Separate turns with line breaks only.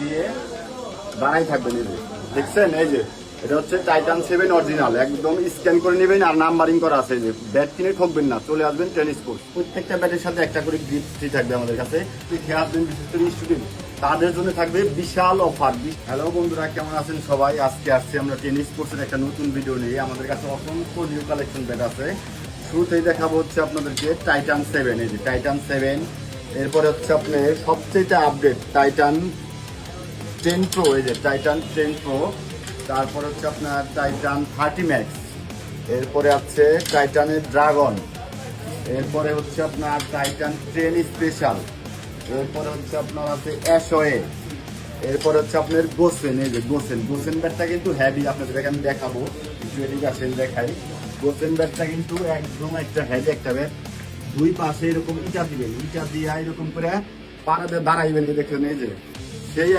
দিয়ে দাঁড়াই থাকবেন। এই যে দেখছেন, এই যে এটা হচ্ছে টাইটান 7 অরিজিনাল, একদম স্ক্যান করে নেবেন আর নাম্বারিং করা আছে। এই যে ব্যাট কিনে ঠকবেন না, চলে আসবেন টেনিস কোর্ট। প্রত্যেকটা ব্যাটের সাথে একটা করে গিফট ফ্রি থাকবে আমাদের কাছে। খেয়ে আসবেন, বিশেষ করে স্টুডেন্ট তাদের জন্য থাকবে বিশাল অফার। হ্যালো বন্ধুরা, কেমন আছেন সবাই? আজকে আসছি আমরা টেনিস কোর্সের একটা নতুন ভিডিও নিয়ে। আমাদের কাছে অসংখ্য নিউ কালেকশন ব্যাট আছে। শুরুতেই দেখাবো হচ্ছে আপনাদেরকে টাইটান 7। এই যে টাইটান 7, এরপরে হচ্ছে আপনার সবচেয়ে আপডেট টাইটান 10 প্রো। এই যে টাইটান 10 প্রো, তারপর হচ্ছে আপনার টাইটান 30 ম্যাক্স, এরপরে আছে টাইটানের ড্রাগন, এরপরে হচ্ছে আপনার টাইটান 10 স্পেশাল, এরপরে হচ্ছে আপনার আছে অ্যাশোয়ে, এরপরে হচ্ছে আপনার গোসেন। এই যে গোসেন ব্যাটটা কিন্তু হেভি, আপনাদের আমি দেখাবো। কিছু এদিকে আসেন দেখাই। গোসেন ব্যাটটা কিন্তু একদম একটা হেভি একটা ব্যাট। দুই পাশে এরকম ইটা দিবেন, ইটা দিয়ে এরকম করে পাড়াতে দাঁড়াইবেন, যে দেখেন এই যে সেই